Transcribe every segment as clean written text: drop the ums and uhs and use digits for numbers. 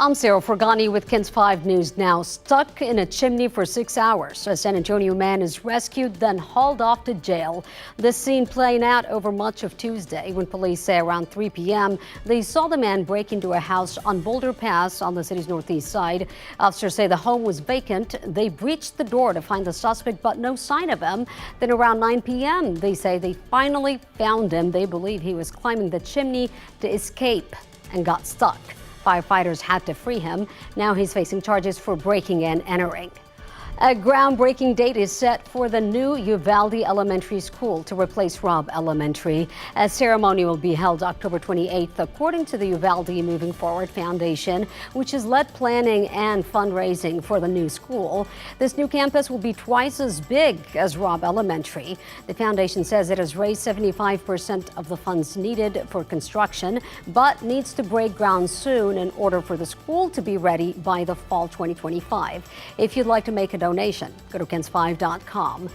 I'm Sarah Forgani with KENS 5 News Now. Stuck in a chimney for 6 hours, a San Antonio man is rescued, then hauled off to jail. This scene playing out over much of Tuesday when police say around 3 p.m. they saw the man break into a house on Boulder Pass on the city's northeast side. Officers say the home was vacant. They breached the door to find the suspect, but no sign of him. Then around 9 p.m. they say they finally found him. They believe he was climbing the chimney to escape and got stuck. Firefighters had to free him. Now he's facing charges for breaking and entering. A groundbreaking date is set for the new Uvalde Elementary School to replace Robb Elementary. A ceremony will be held October 28th, according to the Uvalde Moving Forward Foundation, which has led planning and fundraising for the new school. This new campus will be twice as big as Robb Elementary. The foundation says it has raised 75% of the funds needed for construction, but needs to break ground soon in order for the school to be ready by the fall 2025. If you'd like to make a donation, go to kens5.com.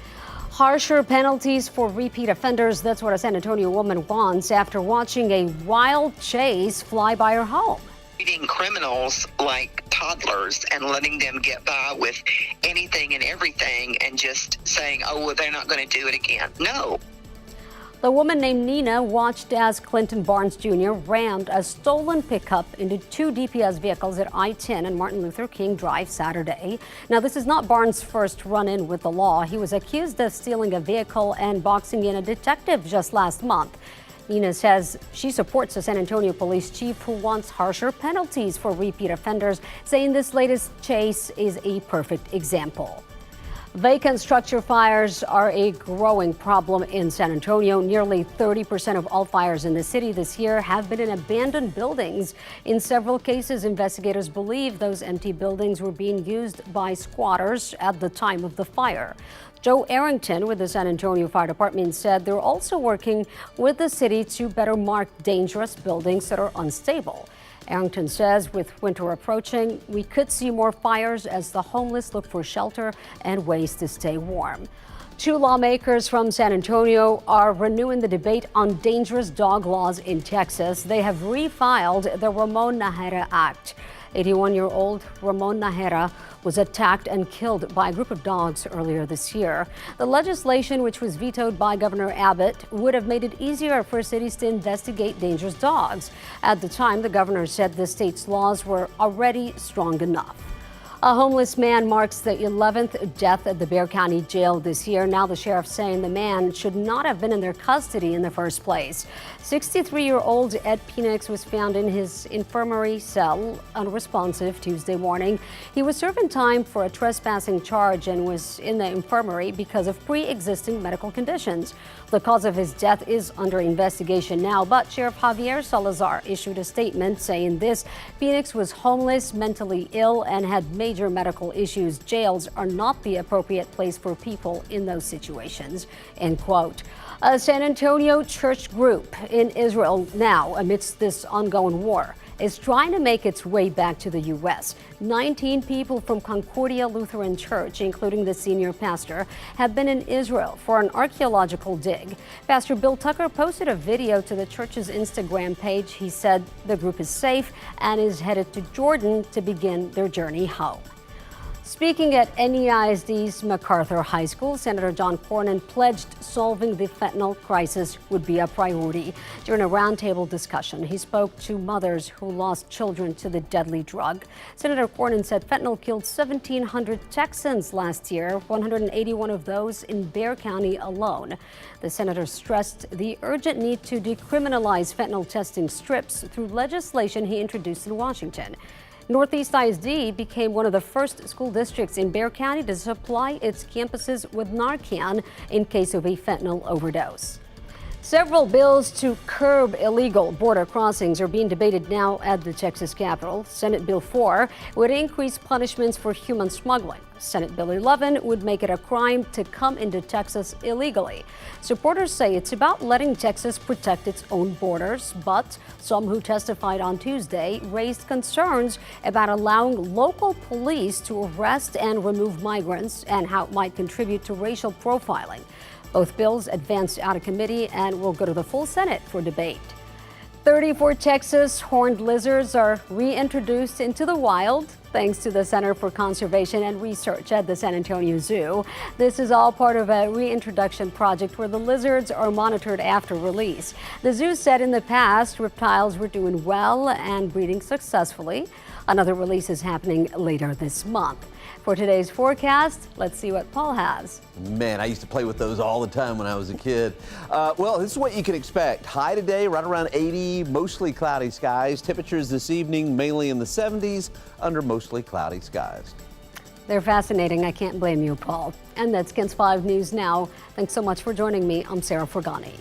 Harsher penalties for repeat offenders. That's what a San Antonio woman wants after watching a wild chase fly by her home. Treating criminals like toddlers and letting them get by with anything and everything and just saying, oh, well, they're not going to do it again. No. The woman named Nina watched as Clinton Barnes Jr. rammed a stolen pickup into two DPS vehicles at I-10 and Martin Luther King Drive Saturday. Now, this is not Barnes' first run-in with the law. He was accused of stealing a vehicle and boxing in a detective just last month. Nina says she supports the San Antonio police chief who wants harsher penalties for repeat offenders, saying this latest chase is a perfect example. Vacant structure fires are a growing problem in San Antonio. Nearly 30% of all fires in the city this year have been in abandoned buildings. In several cases, investigators believe those empty buildings were being used by squatters at the time of the fire. Joe Arrington with the San Antonio Fire Department said they're also working with the city to better mark dangerous buildings that are unstable. Arrington says with winter approaching, we could see more fires as the homeless look for shelter and ways to stay warm. Two lawmakers from San Antonio are renewing the debate on dangerous dog laws in Texas. They have refiled the Ramon Najera Act. 81-year-old Ramon Najera was attacked and killed by a group of dogs earlier this year. The legislation, which was vetoed by Governor Abbott, would have made it easier for cities to investigate dangerous dogs. At the time, the governor said the state's laws were already strong enough. A homeless man marks the 11th death at the Bexar County jail this year. Now the sheriff saying the man should not have been in their custody in the first place. 63-year-old Ed Penix was found in his infirmary cell unresponsive Tuesday morning. He was serving time for a trespassing charge and was in the infirmary because of pre-existing medical conditions. The cause of his death is under investigation now, but Sheriff Javier Salazar issued a statement saying this: Penix was homeless, mentally ill, and had major medical issues. Jails are not the appropriate place for people in those situations, end quote. A San Antonio church group in Israel now, amidst this ongoing war, is trying to make its way back to the U.S. 19 people from Concordia Lutheran Church, including the senior pastor, have been in Israel for an archaeological dig. Pastor Bill Tucker posted a video to the church's Instagram page. He said the group is safe and is headed to Jordan to begin their journey home. Speaking at NEISD's MacArthur High School, Senator John Cornyn pledged solving the fentanyl crisis would be a priority. During a roundtable discussion, he spoke to mothers who lost children to the deadly drug. Senator Cornyn said fentanyl killed 1,700 Texans last year, 181 of those in Bexar County alone. The senator stressed the urgent need to decriminalize fentanyl testing strips through legislation he introduced in Washington. Northeast ISD became one of the first school districts in Bexar County to supply its campuses with Narcan in case of a fentanyl overdose. Several bills to curb illegal border crossings are being debated now at the Texas Capitol. Senate Bill 4 would increase punishments for human smuggling. Senate Bill 11 would make it a crime to come into Texas illegally. Supporters say it's about letting Texas protect its own borders, but some who testified on Tuesday raised concerns about allowing local police to arrest and remove migrants and how it might contribute to racial profiling. Both bills advanced out of committee and will go to the full Senate for debate. 34 Texas horned lizards are reintroduced into the wild thanks to the Center for Conservation and Research at the San Antonio Zoo. This is all part of a reintroduction project where the lizards are monitored after release. The zoo said in the past reptiles were doing well and breeding successfully. Another release is happening later this month. For today's forecast, let's see what Paul has. Man, I used to play with those all the time when I was a kid. Well, this is what you can expect. High today, right around 80, mostly cloudy skies. Temperatures this evening, mainly in the 70s, under mostly cloudy skies. They're fascinating. I can't blame you, Paul. And that's KENS 5 News Now. Thanks so much for joining me. I'm Sarah Fergani.